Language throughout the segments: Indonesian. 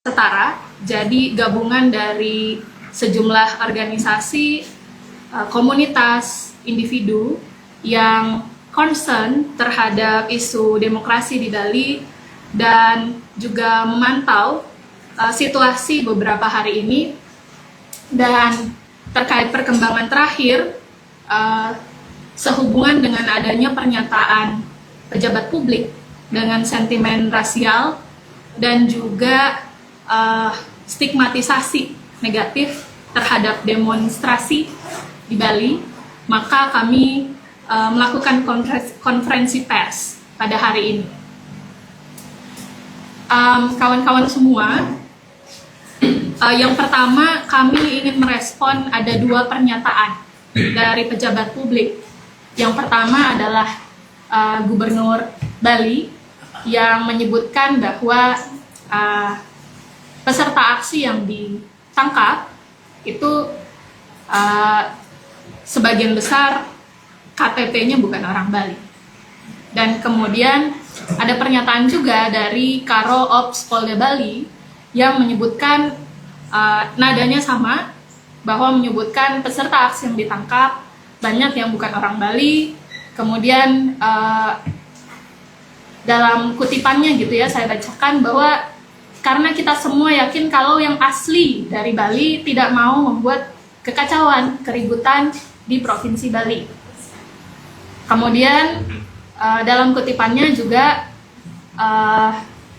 Setara, jadi gabungan dari sejumlah organisasi, komunitas, individu yang concern terhadap isu demokrasi di Bali dan juga memantau situasi beberapa hari ini. Dan terkait perkembangan terakhir, sehubungan dengan adanya pernyataan pejabat publik dengan sentimen rasial dan juga stigmatisasi negatif terhadap demonstrasi di Bali, maka kami melakukan konferensi pers pada hari ini. Kawan-kawan semua, yang pertama kami ingin merespon ada dua pernyataan dari pejabat publik. Yang pertama adalah Gubernur Bali yang menyebutkan bahwa peserta aksi yang ditangkap itu sebagian besar KTP-nya bukan orang Bali. Dan kemudian ada pernyataan juga dari Karo Ops Polda Bali yang menyebutkan nadanya sama, bahwa menyebutkan peserta aksi yang ditangkap banyak yang bukan orang Bali. Kemudian dalam kutipannya gitu ya, saya bacakan bahwa karena kita semua yakin kalau yang asli dari Bali tidak mau membuat kekacauan, keributan di Provinsi Bali. Kemudian dalam kutipannya juga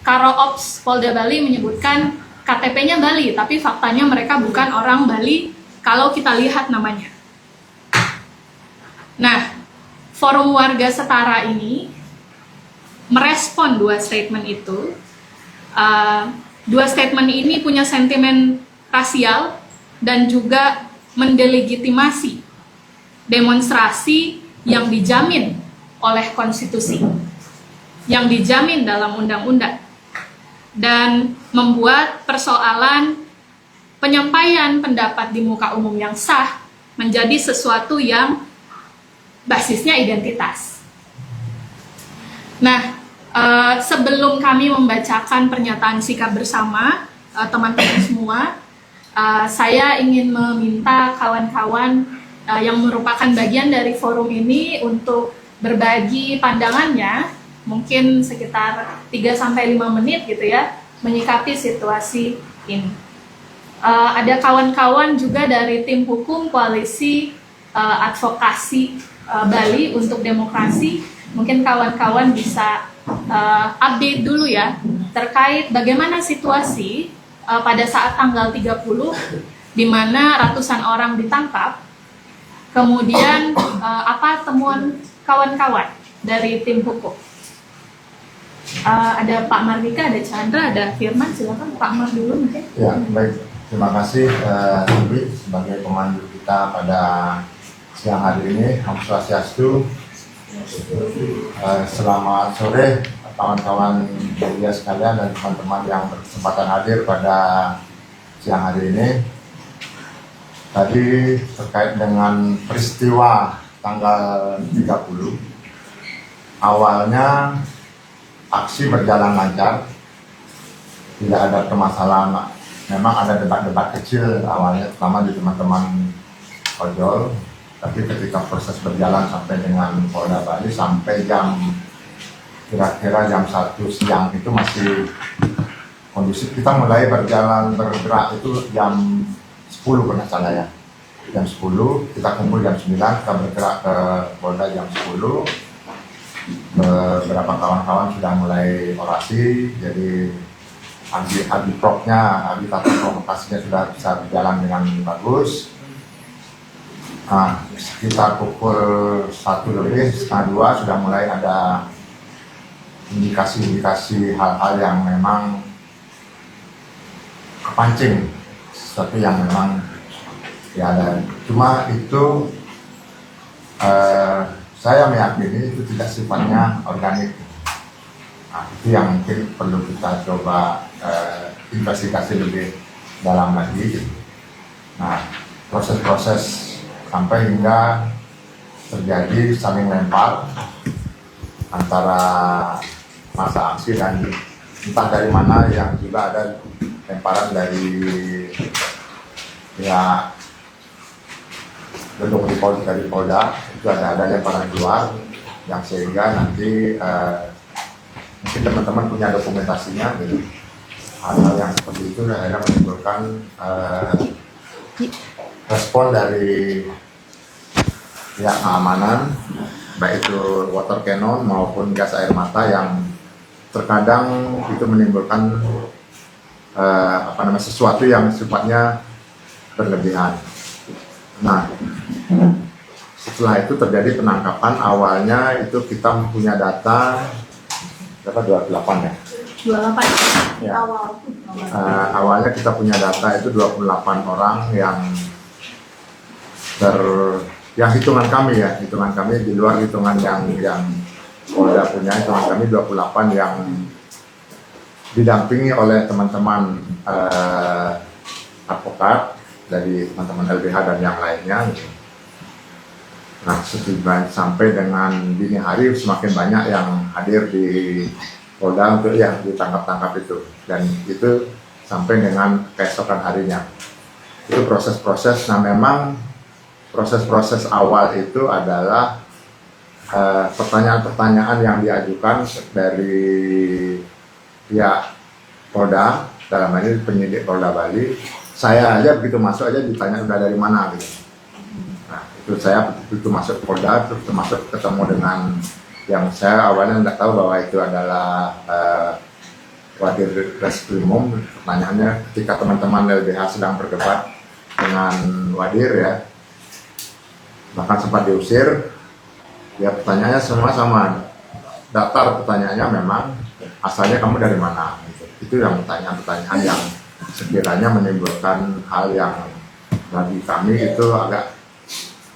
Karo Ops Polda Bali menyebutkan KTP-nya Bali, tapi faktanya mereka bukan orang Bali kalau kita lihat namanya. Nah, Forum Warga Setara ini merespon dua statement itu. Dua statement ini punya sentimen rasial dan juga mendelegitimasi demonstrasi yang dijamin oleh konstitusi, yang dijamin dalam undang-undang, dan membuat persoalan penyampaian pendapat di muka umum yang sah menjadi sesuatu yang basisnya identitas. Nah, sebelum kami membacakan pernyataan sikap bersama teman-teman semua, saya ingin meminta kawan-kawan yang merupakan bagian dari forum ini untuk berbagi pandangannya, mungkin sekitar 3-5 menit gitu ya, menyikapi situasi ini. Ada kawan-kawan juga dari tim hukum Koalisi Advokasi Bali untuk Demokrasi. Mungkin kawan-kawan bisa update dulu ya terkait bagaimana situasi pada saat tanggal 30 di mana ratusan orang ditangkap. Kemudian apa temuan kawan-kawan dari tim hukum? Ada Pak Mardika, ada Chandra, ada Firman. Silakan Pak Mar dulu mungkin. Ya, baik. Terima kasih Ibu sebagai pemandu kita pada siang hari ini. Om Swastiastu. Selamat sore kawan-kawan media sekalian dan teman-teman yang berkesempatan hadir pada siang hari ini. Tadi terkait dengan peristiwa tanggal 30, awalnya aksi berjalan lancar, tidak ada permasalahan. Memang ada debat-debat kecil awalnya, terutama di teman-teman ojol. Tapi ketika proses berjalan sampai dengan Polda Bali sampai kira-kira jam 1 siang itu masih kondusif. Kita mulai bergerak itu jam 10 pernah salah ya. Jam 10, kita kumpul jam 9, kita bergerak ke Polda jam 10. Beberapa kawan-kawan sudah mulai orasi, jadi agitprop-nya provokasinya sudah bisa berjalan dengan bagus. Nah, sekitar pukul 1 lebih, setengah 2 sudah mulai ada indikasi-indikasi hal-hal yang memang kepancing, sesuatu yang memang ya ada. Cuma itu saya meyakini itu tidak sifatnya organik. Nah, itu yang mungkin perlu kita coba investigasi lebih dalam lagi. Nah, proses-proses sampai hingga terjadi saling lempar antara masa aksi dan entah dari mana yang juga ada lemparan dari pihak gedung di Polda itu ada lemparan keluar yang sehingga nanti mungkin teman-teman punya dokumentasinya gitu. Hal-hal yang seperti itu akhirnya menimbulkan respon dari pihak keamanan, baik itu water cannon maupun gas air mata yang terkadang itu menimbulkan sesuatu yang sifatnya berlebihan. Nah, setelah itu terjadi penangkapan. Awalnya itu kita punya data berapa, 28 ya? 28 Ya. awal. Awalnya kita punya data itu 28 orang yang hitungan kami di luar hitungan yang Polda punya, hitungan kami 28 yang didampingi oleh teman-teman advokat dari teman-teman LBH dan yang lainnya. Nah, sampai dengan dini hari semakin banyak yang hadir di Polda untuk yang ditangkap-tangkap itu, dan itu sampai dengan keesokan harinya. Itu proses-proses. Nah, memang proses-proses awal itu adalah pertanyaan-pertanyaan yang diajukan dari pihak Polda, dalam hal ini penyidik Polda Bali. Saya aja begitu masuk aja ditanya udah dari mana gitu. Nah, itu saya begitu masuk Polda, terus masuk ketemu dengan yang saya awalnya nggak tahu bahwa itu adalah Wadir Reskrimum. Pertanyaannya ketika teman-teman LBH sedang berdebat dengan Wadir ya, bahkan sempat diusir. Ya, pertanyaannya semua sama, datar pertanyaannya memang asalnya kamu dari mana gitu. Itu yang pertanyaan-pertanyaan yang sekiranya menimbulkan hal yang bagi kami itu agak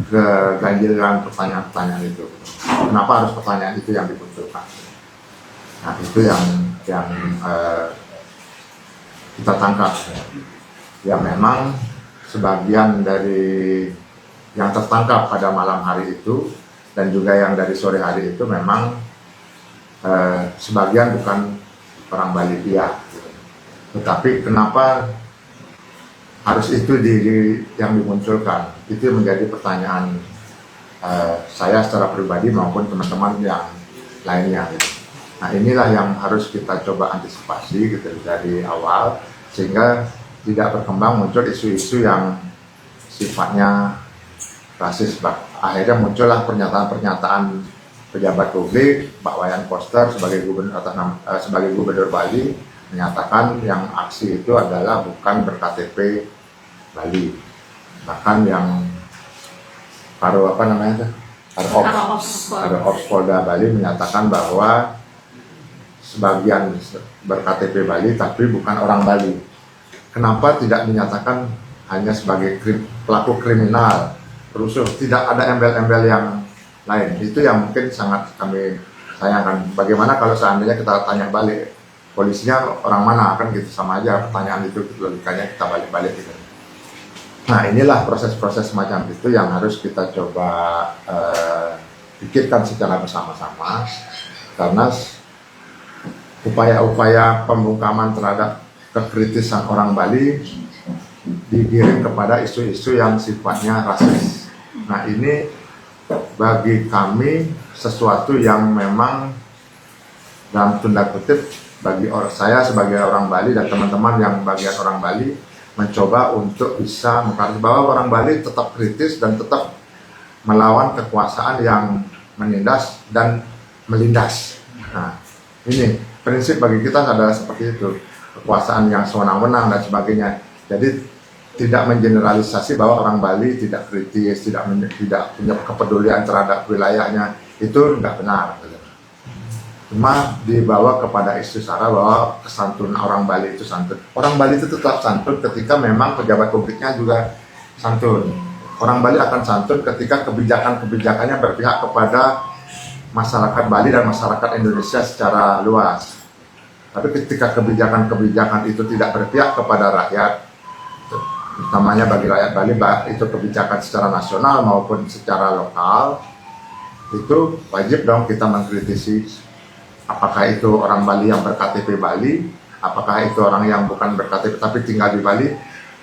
keganjilan pertanyaan-pertanyaan itu. Kenapa harus pertanyaan itu yang dimunculkan? Nah, itu yang kita tangkap. Ya, memang sebagian dari yang tertangkap pada malam hari itu dan juga yang dari sore hari itu memang sebagian bukan orang Bali dia. Tetapi kenapa harus itu yang dimunculkan? Itu menjadi pertanyaan saya secara pribadi maupun teman-teman yang lainnya. Nah, inilah yang harus kita coba antisipasi gitu dari awal, sehingga tidak berkembang muncul isu-isu yang sifatnya rasis. Akhirnya muncullah pernyataan-pernyataan pejabat publik, Pak Wayan Koster sebagai gubernur Bali menyatakan yang aksi itu adalah bukan berKTP Bali. Bahkan yang Karo Ops Polda Bali menyatakan bahwa sebagian berKTP Bali tapi bukan orang Bali. Kenapa tidak dinyatakan hanya sebagai pelaku kriminal, perusuh, tidak ada embel-embel yang lain? Itu yang mungkin sangat kami sayangkan. Bagaimana kalau seandainya kita tanya balik, polisinya orang mana, kan gitu, sama aja pertanyaan itu, logikanya kita balik-balik gitu. Nah, inilah proses-proses semacam itu yang harus kita coba pikirkan secara bersama-sama, karena upaya-upaya pembungkaman terhadap kekritisan orang Bali digiring kepada isu-isu yang sifatnya rasis. Nah, ini bagi kami sesuatu yang memang dalam tanda kutip, bagi saya sebagai orang Bali dan teman-teman yang bagian orang Bali mencoba untuk bisa mengkaji bahwa orang Bali tetap kritis dan tetap melawan kekuasaan yang menindas dan melindas. Nah, ini prinsip bagi kita adalah seperti itu, kekuasaan yang sewenang-wenang dan sebagainya. Jadi tidak mengeneralisasi bahwa orang Bali tidak kritis, tidak punya kepedulian terhadap wilayahnya, itu tidak benar. Cuma dibawa kepada isu sara bahwa kesantunan orang Bali itu santun. Orang Bali itu tetap santun ketika memang pejabat publiknya juga santun. Orang Bali akan santun ketika kebijakan-kebijakannya berpihak kepada masyarakat Bali dan masyarakat Indonesia secara luas. Tapi ketika kebijakan-kebijakan itu tidak berpihak kepada rakyat, utamanya bagi rakyat Bali, itu kebijakan secara nasional maupun secara lokal, itu wajib dong kita mengkritisi apakah itu orang Bali yang berKTP Bali apakah itu orang yang bukan berKTP tapi tinggal di Bali,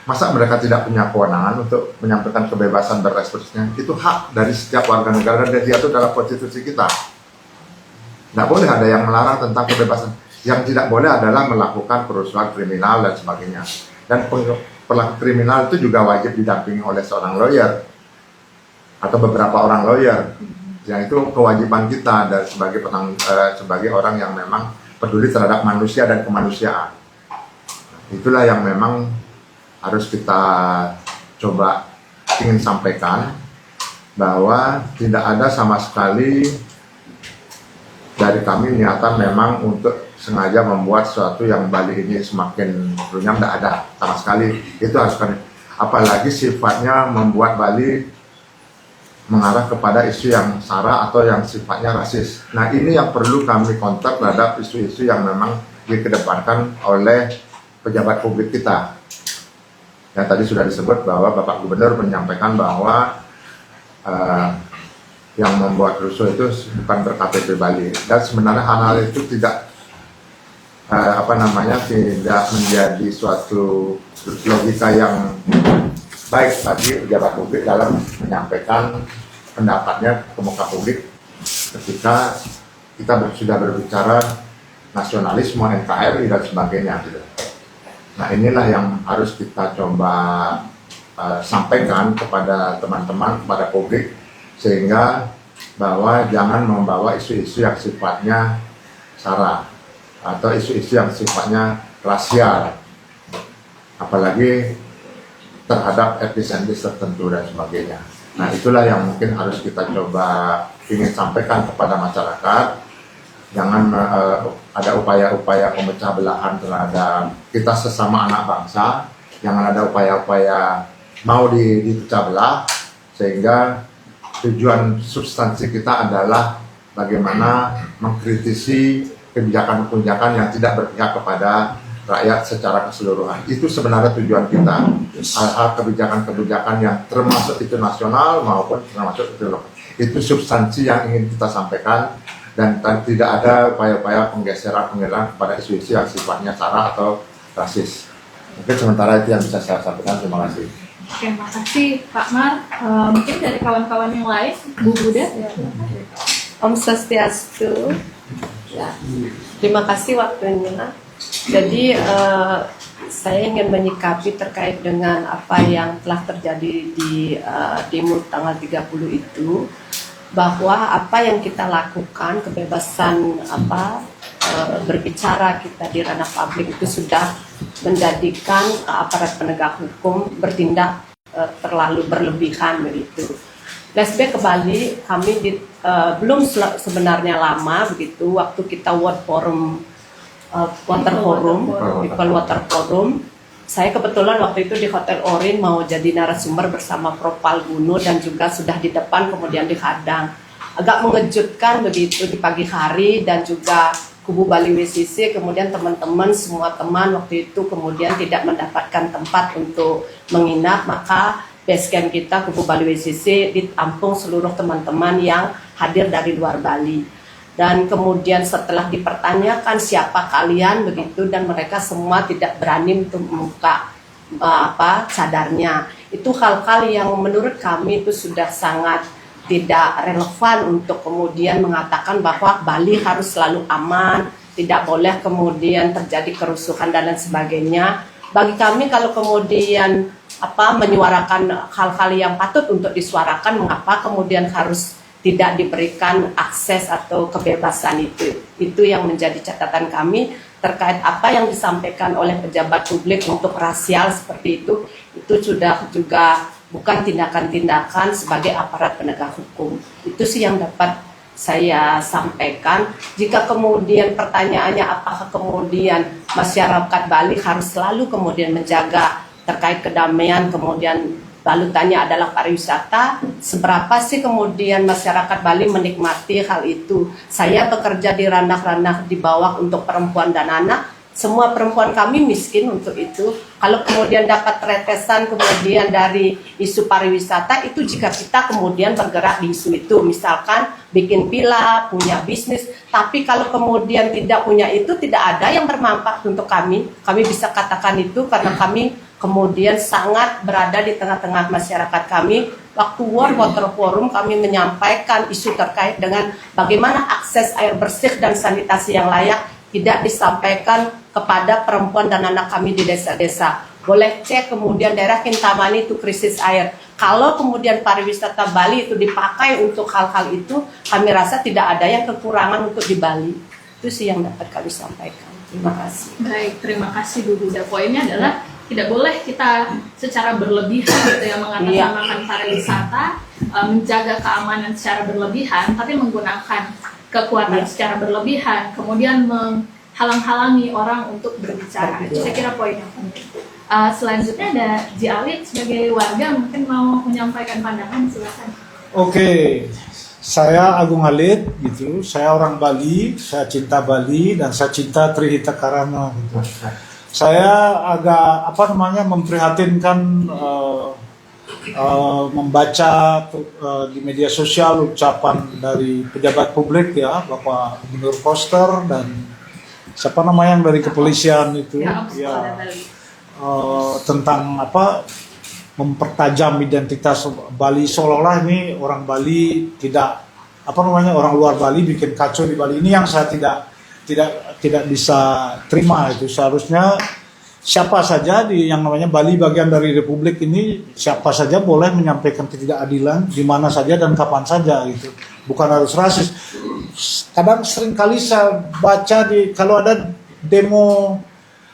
masa mereka tidak punya kewenangan untuk menyampaikan kebebasan berekspresinya? Itu hak dari setiap warga negara dan diatur dalam konstitusi kita. Tidak boleh ada yang melarang tentang kebebasan. Yang tidak boleh adalah melakukan kerusuhan kriminal dan sebagainya. Dan pelaku kriminal itu juga wajib didampingi oleh seorang lawyer atau beberapa orang lawyer. Yang itu kewajiban kita dan sebagai orang yang memang peduli terhadap manusia dan kemanusiaan. Itulah yang memang harus kita coba ingin sampaikan, bahwa tidak ada sama sekali dari kami niatan memang untuk sengaja membuat sesuatu yang Bali ini semakin runyam, tidak ada sama sekali. Itu harus kami, apalagi sifatnya membuat Bali mengarah kepada isu yang sara atau yang sifatnya rasis. Nah, ini yang perlu kami kontak terhadap isu-isu yang memang dikedepankan oleh pejabat publik kita. Yang tadi sudah disebut bahwa Bapak Gubernur menyampaikan bahwa yang membuat rusuh itu bukan berKTP Bali, dan sebenarnya hal-hal itu tidak tidak menjadi suatu logika yang baik bagi pejabat publik dalam menyampaikan pendapatnya ke muka publik ketika kita sudah berbicara nasionalisme, NKRI dan sebagainya gitu. Nah, inilah yang harus kita coba sampaikan kepada teman-teman, kepada publik, sehingga bahwa jangan membawa isu-isu yang sifatnya sara atau isu-isu yang sifatnya rasial, apalagi terhadap etnis tertentu dan sebagainya. Nah, itulah yang mungkin harus kita coba ingin sampaikan kepada masyarakat. Jangan ada upaya-upaya pemecah belahan terhadap kita sesama anak bangsa. Jangan ada upaya-upaya mau dipecah belah, sehingga tujuan substansi kita adalah bagaimana mengkritisi kebijakan-kebijakan yang tidak berpihak kepada rakyat secara keseluruhan. Itu sebenarnya tujuan kita. Hal-hal kebijakan-kebijakan yang termasuk itu nasional maupun termasuk itu lokal. Itu substansi yang ingin kita sampaikan, dan tidak ada upaya-upaya penggeseran kepada isu-isu yang sifatnya sara atau rasis. Mungkin sementara itu yang bisa saya sampaikan. Terima kasih. Oke, makasih Pak Mar. Mungkin dari kawan-kawan yang lain, Bu Buda. Om Swastiastu. Ya, terima kasih waktunya. Jadi saya ingin menyikapi terkait dengan apa yang telah terjadi di demo tanggal 30 itu, bahwa apa yang kita lakukan, kebebasan berbicara kita di ranah publik itu sudah menjadikan aparat penegak hukum bertindak terlalu berlebihan begitu. Flashback ke Bali, kami belum sebenarnya lama begitu, waktu kita World Forum People Water Forum, saya kebetulan waktu itu di Hotel Orin mau jadi narasumber bersama Prof. Palguno, dan juga sudah di depan kemudian dihadang. Agak mengejutkan begitu di pagi hari, dan juga Kubu Bali WCC, kemudian teman-teman semua teman waktu itu kemudian tidak mendapatkan tempat untuk menginap, maka basecamp kita Kubu Bali WCC ditampung seluruh teman-teman yang hadir dari luar Bali. Dan kemudian setelah dipertanyakan siapa kalian begitu, dan mereka semua tidak berani untuk membuka cadarnya. Itu hal-hal yang menurut kami itu sudah sangat tidak relevan untuk kemudian mengatakan bahwa Bali harus selalu aman, tidak boleh kemudian terjadi kerusuhan dan lain sebagainya. Bagi kami kalau kemudian menyuarakan hal-hal yang patut untuk disuarakan, mengapa kemudian harus tidak diberikan akses atau kebebasan itu. Itu yang menjadi catatan kami terkait apa yang disampaikan oleh pejabat publik untuk rasial seperti itu sudah juga bukan tindakan-tindakan sebagai aparat penegak hukum. Itu sih yang dapat saya sampaikan. Jika kemudian pertanyaannya apakah kemudian masyarakat Bali harus selalu kemudian menjaga terkait kedamaian, kemudian balutannya adalah pariwisata, seberapa sih kemudian masyarakat Bali menikmati hal itu? Saya bekerja di ranah-ranah di bawah untuk perempuan dan anak, semua perempuan kami miskin untuk itu. Kalau kemudian dapat tetesan kemudian dari isu pariwisata itu, jika kita kemudian bergerak di isu itu, misalkan bikin villa, punya bisnis, tapi kalau kemudian tidak punya itu, tidak ada yang bermanfaat untuk kami. Kami bisa katakan itu karena kami kemudian sangat berada di tengah-tengah masyarakat kami. Waktu World Water Forum kami menyampaikan isu terkait dengan bagaimana akses air bersih dan sanitasi yang layak tidak disampaikan kepada perempuan dan anak kami di desa-desa. Boleh cek kemudian daerah Kintamani itu krisis air. Kalau kemudian pariwisata Bali itu dipakai untuk hal-hal itu, kami rasa tidak ada yang kekurangan untuk di Bali. Itu sih yang dapat kami sampaikan. Terima kasih. Baik, terima kasih Bu Duda. Poinnya adalah tidak boleh kita secara berlebihan gitu ya mengatasnamakan pariwisata, menjaga keamanan secara berlebihan, tapi menggunakan kekuatan secara berlebihan, kemudian menghalang-halangi orang untuk berbicara. Itu saya kira poin yang penting. Selanjutnya ada Ji Alit sebagai warga mungkin mau menyampaikan pandangan, silakan. Oke, saya Agung Alit gitu. Saya orang Bali, saya cinta Bali dan saya cinta Trihita Karana gitu. Saya agak memprihatinkan membaca di media sosial ucapan dari pejabat publik ya, Bapak Gubernur Koster dan siapa namanya yang dari kepolisian itu ya, tentang mempertajam identitas Bali, seolah-olah ini orang Bali tidak orang luar Bali bikin kacau di Bali. Ini yang saya tidak bisa terima. Itu seharusnya siapa saja yang namanya Bali bagian dari Republik ini, siapa saja boleh menyampaikan ketidakadilan di mana saja dan kapan saja gitu. Bukan harus rasis. Kadang sering kali saya baca kalau ada demo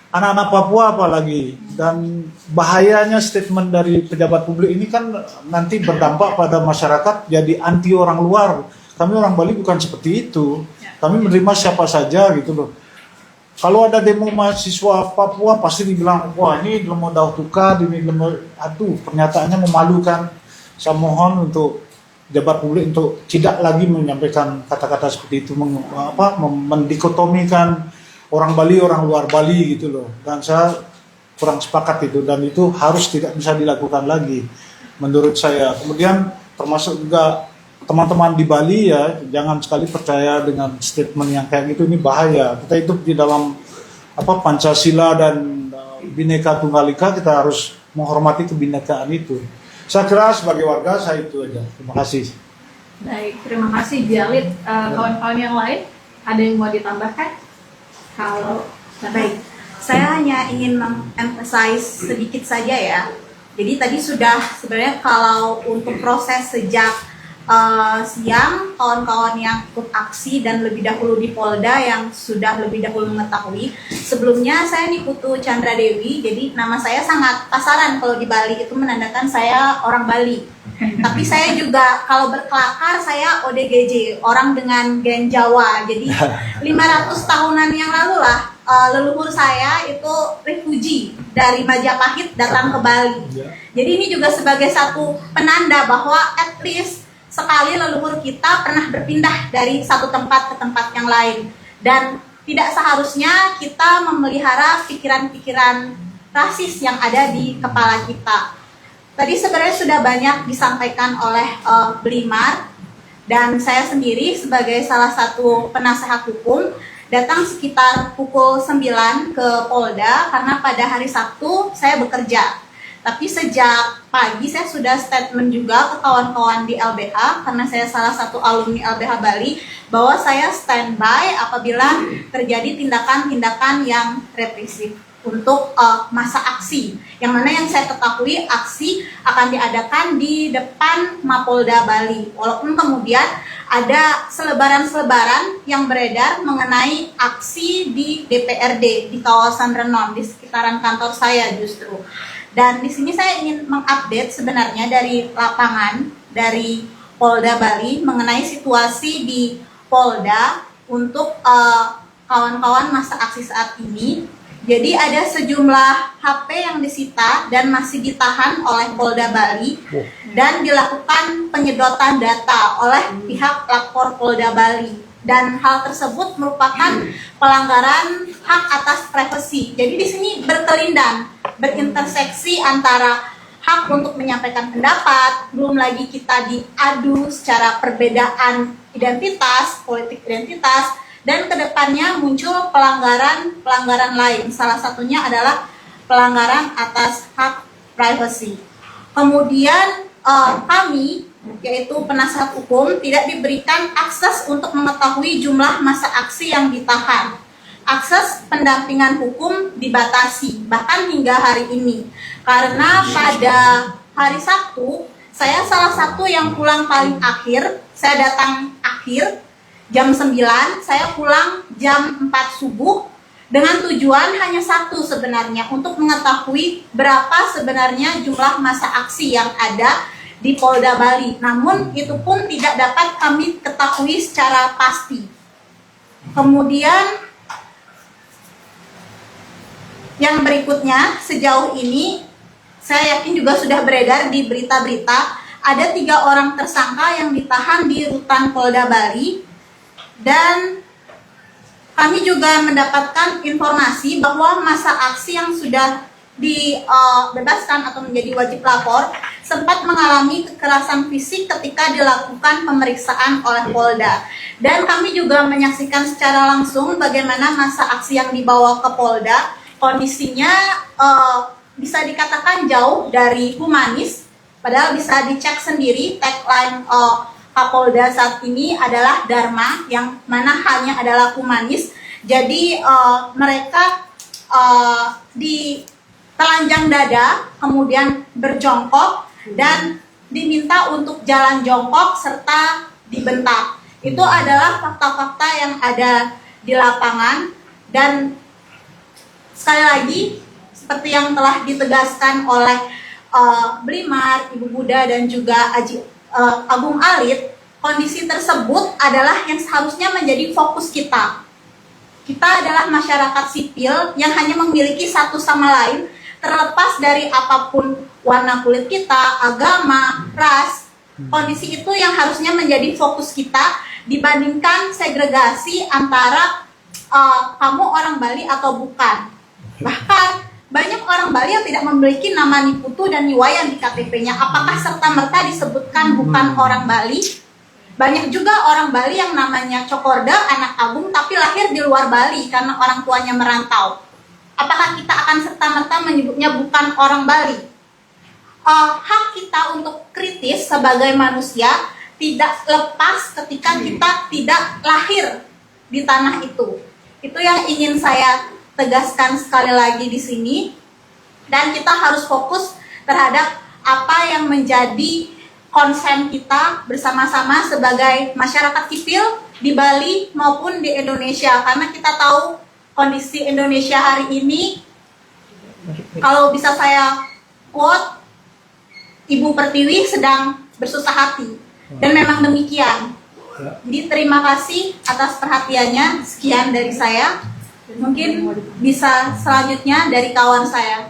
anak-anak Papua apalagi, dan bahayanya statement dari pejabat publik ini kan nanti berdampak pada masyarakat jadi anti orang luar. Kami orang Bali bukan seperti itu. Kami menerima siapa saja gitu loh. Kalau ada demo mahasiswa Papua pasti dibilang, wah ini demo Daud Tukar, ini demo, pernyataannya memalukan. Saya mohon untuk pejabat publik untuk tidak lagi menyampaikan kata-kata seperti itu, mendikotomikan orang Bali, orang luar Bali gitu loh. Dan saya kurang sepakat itu, dan itu harus tidak bisa dilakukan lagi menurut saya. Kemudian termasuk juga teman-teman di Bali ya, jangan sekali percaya dengan statement yang kayak gitu, ini bahaya. Kita hidup di dalam Pancasila dan Bhinneka Tunggal Ika, kita harus menghormati kebinekaan itu. Saya kira sebagai warga saya itu aja. Terima kasih. Baik, terima kasih Jalit. Kawan-kawan yang lain ada yang mau ditambahkan? Kalau baik, saya hanya ingin mengemphasize sedikit saja ya. Jadi tadi sudah sebenarnya kalau untuk proses sejak siang, kawan-kawan yang ikut aksi dan lebih dahulu di Polda yang sudah lebih dahulu mengetahui. Sebelumnya saya nih Putu Chandra Dewi, jadi nama saya sangat pasaran kalau di Bali itu menandakan saya orang Bali. Tapi saya juga kalau berkelakar saya ODGJ, orang dengan gen Jawa. Jadi 500 tahunan yang lalu lah leluhur saya itu refugee dari Majapahit datang ke Bali. Jadi ini juga sebagai satu penanda bahwa at least sekali leluhur kita pernah berpindah dari satu tempat ke tempat yang lain, dan tidak seharusnya kita memelihara pikiran-pikiran rasis yang ada di kepala kita. Tadi sebenarnya sudah banyak disampaikan oleh Blimar, dan saya sendiri sebagai salah satu penasehat hukum datang sekitar pukul 9 ke Polda karena pada hari Sabtu saya bekerja. Tapi sejak pagi saya sudah statement juga ke kawan-kawan di LBH karena saya salah satu alumni LBH Bali bahwa saya standby apabila terjadi tindakan-tindakan yang represif untuk masa aksi. Yang mana yang saya ketahui aksi akan diadakan di depan Mapolda Bali. Walaupun kemudian ada selebaran-selebaran yang beredar mengenai aksi di DPRD di kawasan Renon di sekitaran kantor saya justru. Dan di sini saya ingin mengupdate sebenarnya dari lapangan dari Polda Bali mengenai situasi di Polda untuk kawan-kawan masa aksi saat ini. Jadi ada sejumlah HP yang disita dan masih ditahan oleh Polda Bali dan dilakukan penyedotan data oleh pihak lapor Polda Bali. dan hal tersebut merupakan pelanggaran hak atas privasi. Jadi di sini berkelindan, berinterseksi antara hak untuk menyampaikan pendapat, belum lagi kita diadu secara perbedaan identitas, politik identitas, dan kedepannya muncul pelanggaran lain. Salah satunya adalah pelanggaran atas hak privasi. Kemudian kami, yaitu penasihat hukum, tidak diberikan akses untuk mengetahui jumlah masa aksi yang ditahan. Akses pendampingan hukum dibatasi, bahkan hingga hari ini. Karena pada hari Sabtu, saya salah satu yang pulang paling akhir, saya datang akhir, jam 9, saya pulang jam 4 subuh, dengan tujuan hanya satu sebenarnya, untuk mengetahui berapa sebenarnya jumlah masa aksi yang ada di Polda Bali. Namun itu pun tidak dapat kami ketahui secara pasti. Kemudian yang berikutnya, sejauh ini saya yakin juga sudah beredar di berita-berita, ada 3 orang tersangka yang ditahan di rutan Polda Bali, dan kami juga mendapatkan informasi bahwa masa aksi yang sudah dibebaskan atau menjadi wajib lapor sempat mengalami kekerasan fisik ketika dilakukan pemeriksaan oleh Polda. Dan kami juga menyaksikan secara langsung bagaimana masa aksi yang dibawa ke Polda, kondisinya bisa dikatakan jauh dari humanis, padahal bisa dicek sendiri tagline Kapolda saat ini adalah Dharma, yang mana hanya adalah humanis. Jadi mereka di telanjang dada, kemudian berjongkok, dan diminta untuk jalan jongkok serta dibentak. Itu adalah fakta-fakta yang ada di lapangan, dan sekali lagi seperti yang telah ditegaskan oleh Blimar, Ibu Buda, dan juga Agung Alit, kondisi tersebut adalah yang seharusnya menjadi fokus kita. Kita adalah masyarakat sipil yang hanya memiliki satu sama lain, terlepas dari apapun warna kulit kita, agama, ras. Kondisi itu yang harusnya menjadi fokus kita dibandingkan segregasi antara kamu orang Bali atau bukan. Bahkan banyak orang Bali yang tidak memiliki nama Niputu dan Niwayan di KTP-nya. Apakah serta-merta disebutkan bukan orang Bali? Banyak juga orang Bali yang namanya Cokorda, anak Agung, tapi lahir di luar Bali karena orang tuanya merantau. Apakah kita akan serta-merta menyebutnya bukan orang Bali? Hak kita untuk kritis sebagai manusia tidak lepas ketika kita tidak lahir di tanah itu. Itu yang ingin saya tegaskan sekali lagi di sini, dan kita harus fokus terhadap apa yang menjadi konsen kita bersama-sama sebagai masyarakat sipil di Bali maupun di Indonesia, karena kita tahu kondisi Indonesia hari ini, kalau bisa saya quote, Ibu Pertiwi sedang bersusah hati, dan memang demikian. Jadi terima kasih atas perhatiannya. Sekian dari saya. Mungkin bisa selanjutnya dari kawan saya.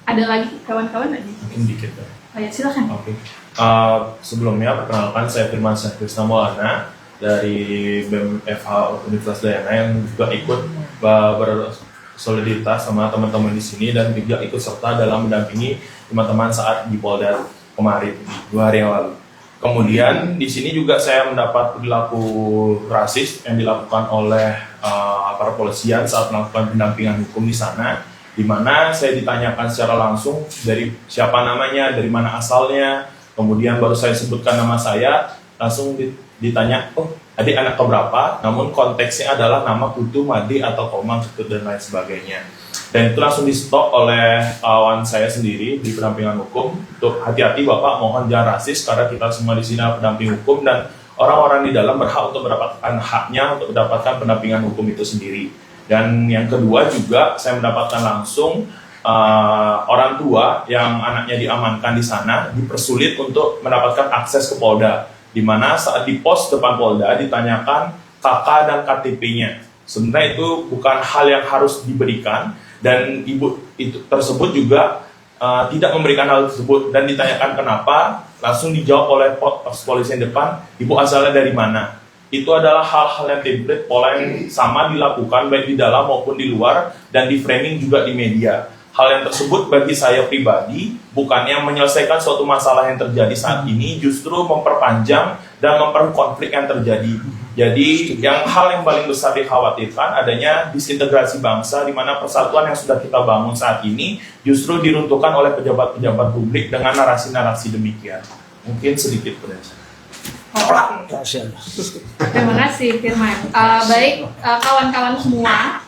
Ada lagi kawan-kawan lagi? Mungkin dikit ya. Oh ya, silakan. Oke. Sebelumnya perkenalkan, saya Firman Syahrisna Maulana dari BEM FH Universitas Dayana yang juga ikut bersolidaritas sama teman-teman di sini dan juga ikut serta dalam mendampingi teman-teman saat di Polda kemarin 2 hari yang lalu. Kemudian di sini juga saya mendapat perilaku rasis yang dilakukan oleh para polisian saat melakukan pendampingan hukum di sana, di mana saya ditanyakan secara langsung dari siapa namanya, dari mana asalnya, kemudian baru saya sebutkan nama saya, langsung ditanya, oh adik anak keberapa, namun konteksnya adalah nama Putu, Madi, atau Komang, dan lain sebagainya. Dan itu langsung di-stop oleh kawan saya sendiri di pendampingan hukum, untuk hati-hati Bapak, mohon jangan rasis, karena kita semua di sini pendamping hukum, dan orang-orang di dalam berhak untuk mendapatkan haknya, untuk mendapatkan pendampingan hukum itu sendiri. Dan yang kedua juga, saya mendapatkan langsung orang tua yang anaknya diamankan di sana, dipersulit untuk mendapatkan akses ke Polda, di mana saat di pos depan Polda ditanyakan KK dan KTP-nya. Sebenarnya itu bukan hal yang harus diberikan, dan ibu itu tersebut juga tidak memberikan hal tersebut, dan ditanyakan kenapa langsung dijawab oleh pos polisi yang depan, ibu asalnya dari mana. Itu adalah hal-hal yang template, pola yang sama dilakukan baik di dalam maupun di luar, dan di framing juga di media. Hal yang tersebut bagi saya pribadi bukannya menyelesaikan suatu masalah yang terjadi saat ini, justru memperpanjang dan memperkonflik konflik yang terjadi. Jadi hal yang paling besar dikhawatirkan adanya disintegrasi bangsa, di mana persatuan yang sudah kita bangun saat ini justru diruntuhkan oleh pejabat-pejabat publik dengan narasi-narasi demikian. Mungkin sedikit penjelasan. Terima kasih Firman. Baik, kawan-kawan semua,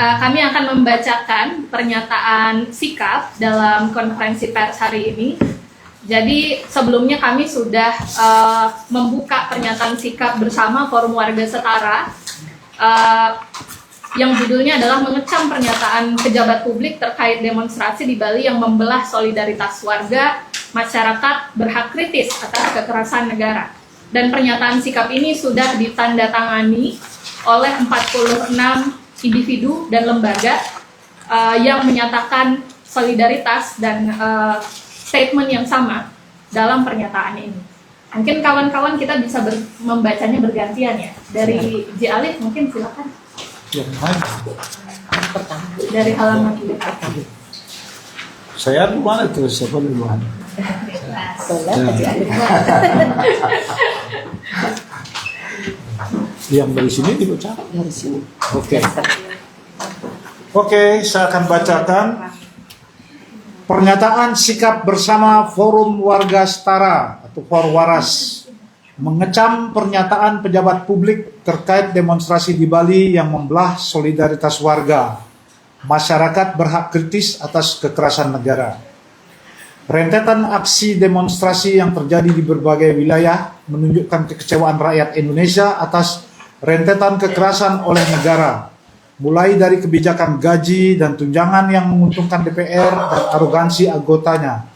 kami akan membacakan pernyataan sikap dalam konferensi pers hari ini. Jadi sebelumnya kami sudah membuka pernyataan sikap bersama Forum Warga Setara yang judulnya adalah mengecam pernyataan pejabat publik terkait demonstrasi di Bali yang membelah solidaritas warga, masyarakat berhak kritis atas kekerasan negara. Dan pernyataan sikap ini sudah ditandatangani oleh 46 individu dan lembaga yang menyatakan solidaritas dan statement yang sama dalam pernyataan ini. Mungkin kawan-kawan kita bisa membacanya bergantian ya. Dari J. Alif mungkin silakan. Dari halaman ini. Saya duluan itu, siapa duluan? Yang dari sini dibaca? Dari sini. Oke, saya akan bacakan pernyataan sikap bersama Forum Warga Setara atau Forwaras mengecam pernyataan pejabat publik terkait demonstrasi di Bali yang membelah solidaritas warga. Masyarakat berhak kritis atas kekerasan negara. Rentetan aksi demonstrasi yang terjadi di berbagai wilayah menunjukkan kekecewaan rakyat Indonesia atas rentetan kekerasan oleh negara, mulai dari kebijakan gaji dan tunjangan yang menguntungkan DPR dan arogansi anggotanya,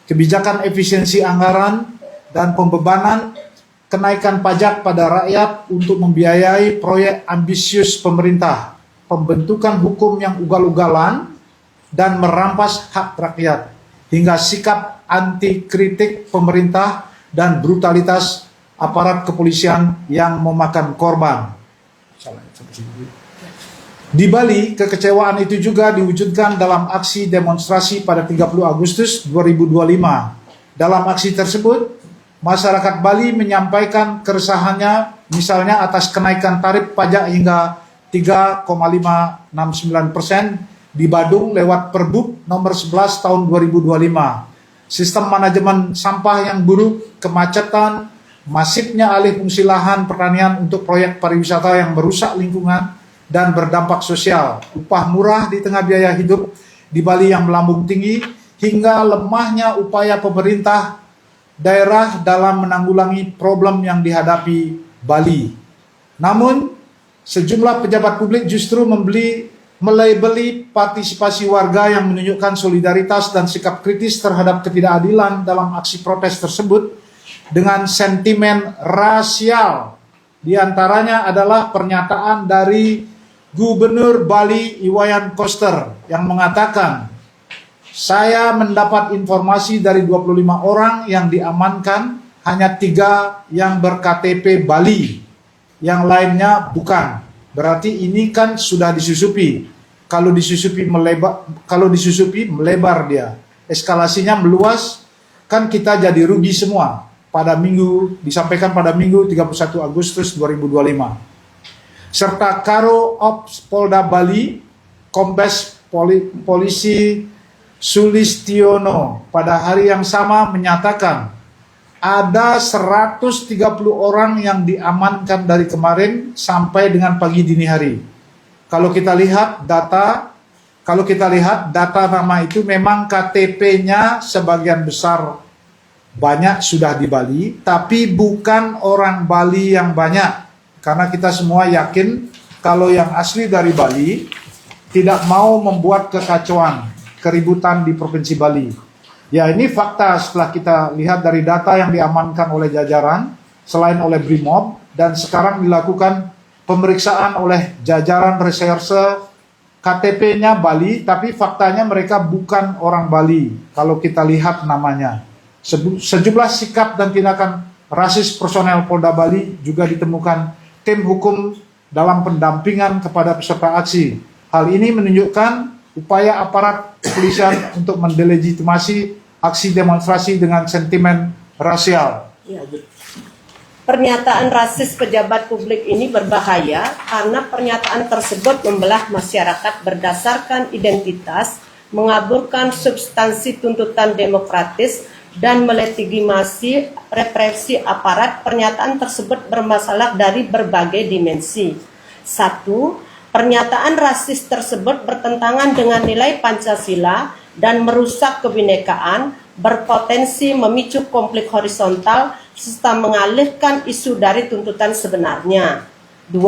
kebijakan efisiensi anggaran dan pembebanan kenaikan pajak pada rakyat untuk membiayai proyek ambisius pemerintah, pembentukan hukum yang ugal-ugalan dan merampas hak rakyat, hingga sikap anti kritik pemerintah dan brutalitas aparat kepolisian yang memakan korban. Di Bali, kekecewaan itu juga diwujudkan dalam aksi demonstrasi pada 30 Agustus 2025. Dalam aksi tersebut, masyarakat Bali menyampaikan keresahannya misalnya atas kenaikan tarif pajak hingga 3,569% di Badung lewat Perbuk nomor 11 tahun 2025. Sistem manajemen sampah yang buruk, kemacetan, masifnya alih fungsi lahan pertanian untuk proyek pariwisata yang merusak lingkungan dan berdampak sosial, upah murah di tengah biaya hidup di Bali yang melambung tinggi, hingga lemahnya upaya pemerintah daerah dalam menanggulangi problem yang dihadapi Bali. Namun, sejumlah pejabat publik justru melabeli partisipasi warga yang menunjukkan solidaritas dan sikap kritis terhadap ketidakadilan dalam aksi protes tersebut dengan sentimen rasial. Di antaranya adalah pernyataan dari Gubernur Bali Iwayan Koster yang mengatakan, "Saya mendapat informasi dari 25 orang yang diamankan, hanya 3 yang ber-KTP Bali. Yang lainnya bukan. Berarti ini kan sudah disusupi. Kalau disusupi melebar dia. Eskalasinya meluas, kan kita jadi rugi semua." Disampaikan pada Minggu 31 Agustus 2025. Serta Karo Ops Polda Bali, Kombes Polisi Sulistiono pada hari yang sama menyatakan ada 130 orang yang diamankan dari kemarin sampai dengan pagi dini hari. Kalau kita lihat data nama itu memang KTP-nya sebagian besar banyak sudah di Bali, tapi bukan orang Bali yang banyak. Karena kita semua yakin kalau yang asli dari Bali tidak mau membuat kekacauan, keributan di Provinsi Bali. Ya, ini fakta setelah kita lihat dari data yang diamankan oleh jajaran, selain oleh Brimob, dan sekarang dilakukan pemeriksaan oleh jajaran reserse KTP-nya Bali, tapi faktanya mereka bukan orang Bali, kalau kita lihat namanya. Sejumlah sikap dan tindakan rasis personel Polda Bali juga ditemukan tim hukum dalam pendampingan kepada peserta aksi. Hal ini menunjukkan upaya aparat kepolisian untuk mendelegitimasi aksi demonstrasi dengan sentimen rasial. Ya. Pernyataan rasis pejabat publik ini berbahaya karena pernyataan tersebut membelah masyarakat berdasarkan identitas, mengaburkan substansi tuntutan demokratis, dan melegitimasi represi aparat. Pernyataan tersebut bermasalah dari berbagai dimensi. 1. Pernyataan rasis tersebut bertentangan dengan nilai Pancasila dan merusak kebinekaan, berpotensi memicu konflik horizontal, serta mengalihkan isu dari tuntutan sebenarnya. 2.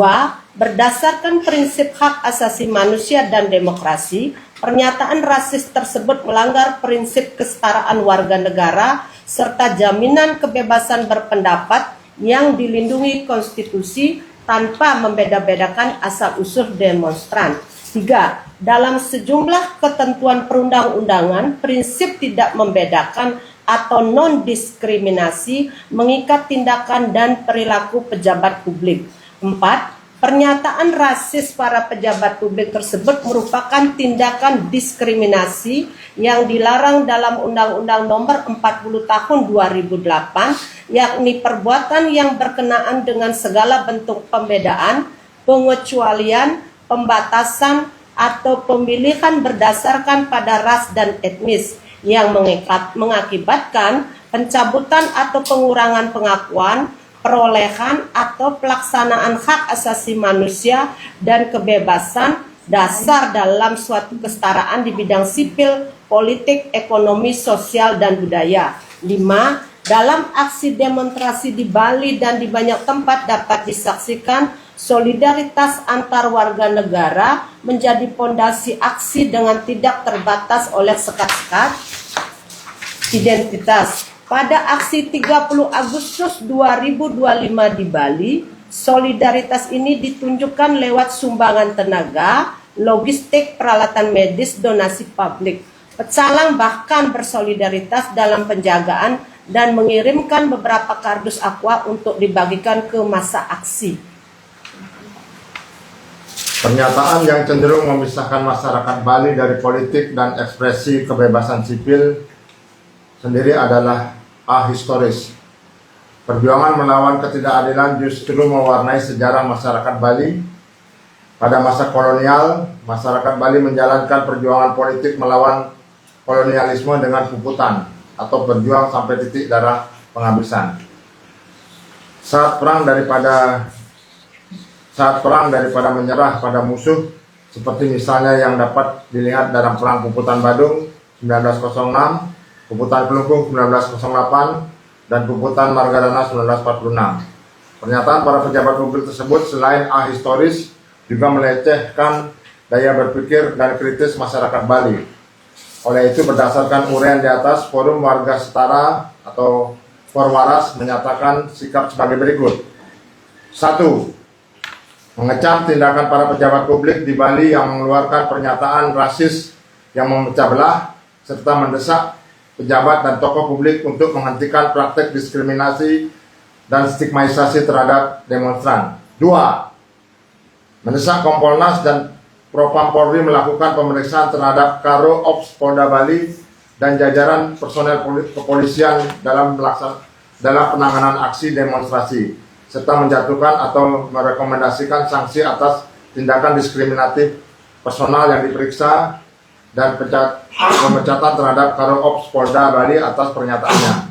Berdasarkan prinsip hak asasi manusia dan demokrasi, pernyataan rasis tersebut melanggar prinsip kesetaraan warga negara serta jaminan kebebasan berpendapat yang dilindungi konstitusi tanpa membeda-bedakan asal-usul demonstran. 3. Dalam sejumlah ketentuan perundang-undangan, prinsip tidak membedakan atau non-diskriminasi mengikat tindakan dan perilaku pejabat publik. 4. Pernyataan rasis para pejabat publik tersebut merupakan tindakan diskriminasi yang dilarang dalam Undang-Undang Nomor 40 Tahun 2008, yakni perbuatan yang berkenaan dengan segala bentuk pembedaan, pengecualian, pembatasan, atau pemilihan berdasarkan pada ras dan etnis yang mengakibatkan pencabutan atau pengurangan pengakuan, perolehan atau pelaksanaan hak asasi manusia dan kebebasan dasar dalam suatu kesetaraan di bidang sipil, politik, ekonomi, sosial, dan budaya. 5. Dalam aksi demonstrasi di Bali dan di banyak tempat dapat disaksikan solidaritas antar warga negara menjadi pondasi aksi dengan tidak terbatas oleh sekat-sekat identitas. Pada aksi 30 Agustus 2025 di Bali, solidaritas ini ditunjukkan lewat sumbangan tenaga, logistik, peralatan medis, donasi publik. Pecalang bahkan bersolidaritas dalam penjagaan dan mengirimkan beberapa kardus aqua untuk dibagikan ke masa aksi. Pernyataan yang cenderung memisahkan masyarakat Bali dari politik dan ekspresi kebebasan sipil sendiri adalah ahistoris. Perjuangan melawan ketidakadilan justru mewarnai sejarah masyarakat Bali. Pada masa kolonial, masyarakat Bali menjalankan perjuangan politik melawan kolonialisme dengan puputan atau berjuang sampai titik darah penghabisan. Saat perang daripada menyerah pada musuh, seperti misalnya yang dapat dilihat dalam Perang Puputan Badung 1906, Puputan Kelungkung 1908, dan Puputan Margadana 1946. Pernyataan para pejabat publik tersebut selain ahistoris juga melecehkan daya berpikir dan kritis masyarakat Bali. Oleh itu, berdasarkan uraian di atas, Forum Warga Setara atau Forwaras menyatakan sikap sebagai berikut. 1. Mengecam tindakan para pejabat publik di Bali yang mengeluarkan pernyataan rasis yang memecah belah, serta mendesak pejabat dan tokoh publik untuk menghentikan praktek diskriminasi dan stigmatisasi terhadap demonstran. 2. Mendesak Kompolnas dan Propam Polri melakukan pemeriksaan terhadap Karo Ops Polda Bali dan jajaran personel kepolisian dalam penanganan aksi demonstrasi, serta menjatuhkan atau merekomendasikan sanksi atas tindakan diskriminatif personal yang diperiksa dan pemecatan terhadap Karo Ops Polda Bali atas pernyataannya.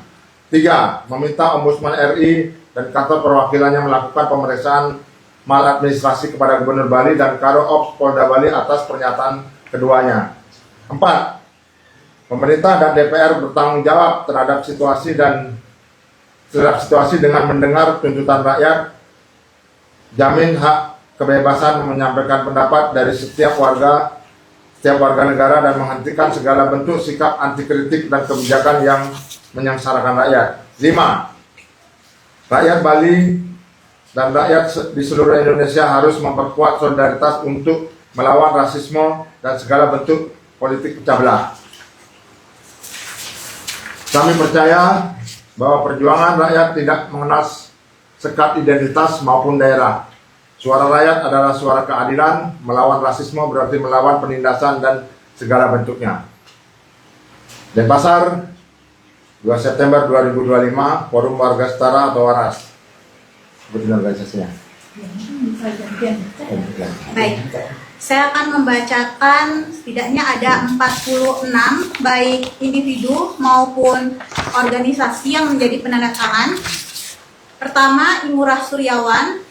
3. Meminta Ombudsman RI dan kantor perwakilannya melakukan pemeriksaan maladministrasi kepada Gubernur Bali dan Karo Ops Polda Bali atas pernyataan keduanya. 4. Pemerintah dan DPR bertanggung jawab terhadap situasi dengan mendengar tuntutan rakyat, jamin hak kebebasan menyampaikan pendapat dari setiap warga negara, dan menghentikan segala bentuk sikap antikritik dan kebijakan yang menyengsarakan rakyat. 5. Rakyat Bali dan rakyat di seluruh Indonesia harus memperkuat solidaritas untuk melawan rasisme dan segala bentuk politik pecah belah. Kami percaya bahwa perjuangan rakyat tidak mengenal sekat identitas maupun daerah. Suara rakyat adalah suara keadilan, melawan rasisme berarti melawan penindasan dan segala bentuknya. Denpasar, 2 September 2025, Forum Warga Setara atau WARAS. Betul organisasinya. Baik, saya akan membacakan setidaknya ada 46 baik individu maupun organisasi yang menjadi penandatangan. Pertama, Imurah Suryawan,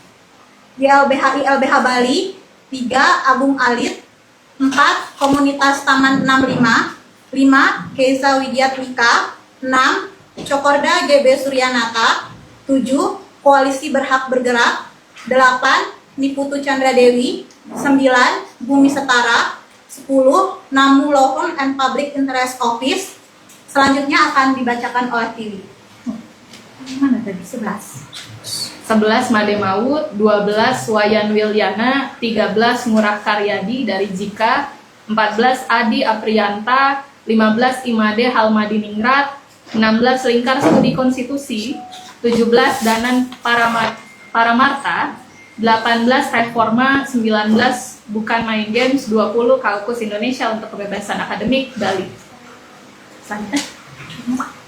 YLBHI LBH Bali. 3, Agung Alit. 4, Komunitas Taman 65. 5, Keza Widiatmika. 6, Cokorda GB Suryanata. 7, Koalisi Berhak Bergerak. 8, Niputu Chandra Dewi. 9, Bumi Setara. 10, Namu Law Firm and Public Interest Office. Selanjutnya akan dibacakan oleh Tiwi. Mana tadi? 11. 11 Made Maut, 12 Wayan Wilyana, 13 Ngurah Karyadi dari Jika, 14 Adi Apriyanta, 15 Imade Halmadiningrat, 16 Lingkar Studi Konstitusi, 17 Danan Paramarta, 18 Reforma, 19 Bukan Main Games, 20 Kaukus Indonesia untuk Kebebasan Akademik Bali. Selanjutnya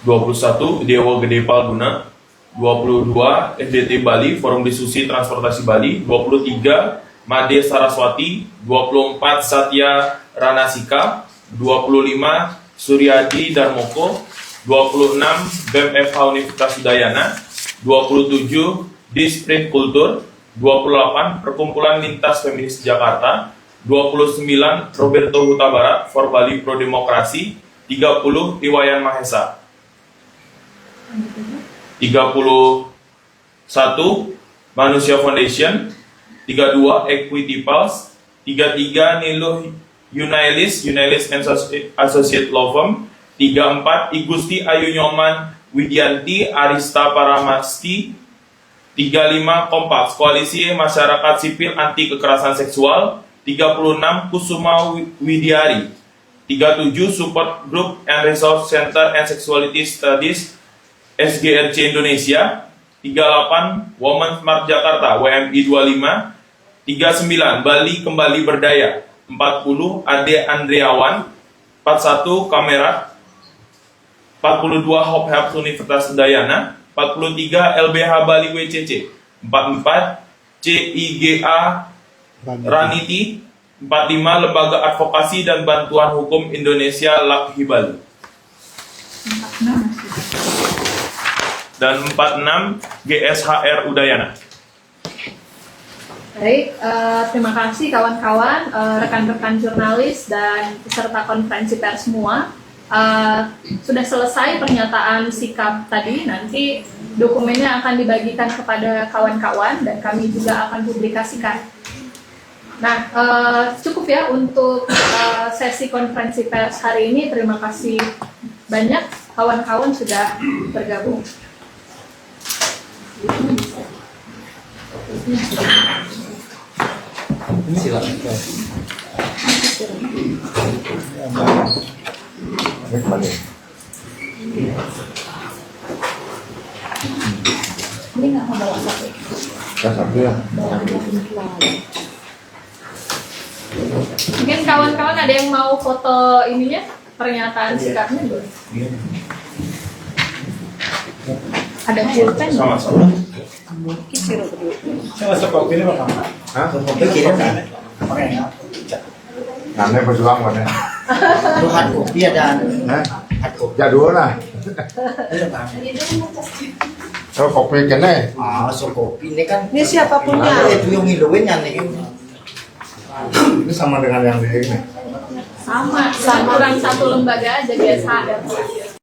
21 Dewa Gede Palguna, 22 FDT Bali Forum Diskusi Transportasi Bali, 23 Made Saraswati, 24 Satya Ranasika, 25 Suryadi Darmoko, 26 BEM FH Universitas Udayana, 27 Disprit Kultur, 28 Perkumpulan Lintas Feminis Jakarta, 29 Roberto Huta Barat for Bali Pro Demokrasi, 30 Iwayan Mahesa, 31 Manusia Foundation, 32 Equity Pulse, 33 Niluh Yunailis and Associate Law Firm, 34 Igusti Ayu Nyoman Widianti Arista Paramasti, 35 Kompas Koalisi Masyarakat Sipil Anti Kekerasan Seksual, 36 Kusuma Widiari, 37 Support Group and Resource Center and Sexuality Studies SGRC Indonesia, 38 Women Smart Jakarta WMI 25, 39 Bali Kembali Berdaya, 40 Ade Andriawan, 41 Kamera, 42 Hope Helps Universitas Udayana, 43 LBH Bali WCC, 44 CIGA Raniti, 45 Lembaga Advokasi dan Bantuan Hukum Indonesia LAKHI Bali, dan 46 GSHR Udayana. Baik, terima kasih kawan-kawan, rekan-rekan jurnalis dan peserta konferensi pers semua. Sudah selesai pernyataan sikap tadi, nanti dokumennya akan dibagikan kepada kawan-kawan dan kami juga akan publikasikan. Nah, cukup ya untuk sesi konferensi pers hari ini. Terima kasih banyak kawan-kawan sudah bergabung. Silakan. Ini kembali. Ini nggak mau bawa satu. Ya, satu ya. Mungkin kawan-kawan ada yang mau foto ininya, pernyataan sikapnya boleh. Ada pulpen. Sama-sama. Saya masuk kopi ini Pak. Hah? Kopi kirim kan? Nanti berjuang mana? Itu hard kopi ada Hah? hard kopi. Jadul lah. Itu kan? So kopi kene. Ah, so kopi ini kan. Ini siapa punya? Itu yang ngiluin yang nih. Ini sama dengan yang di ini. Sama kurang satu lembaga aja biasa ada.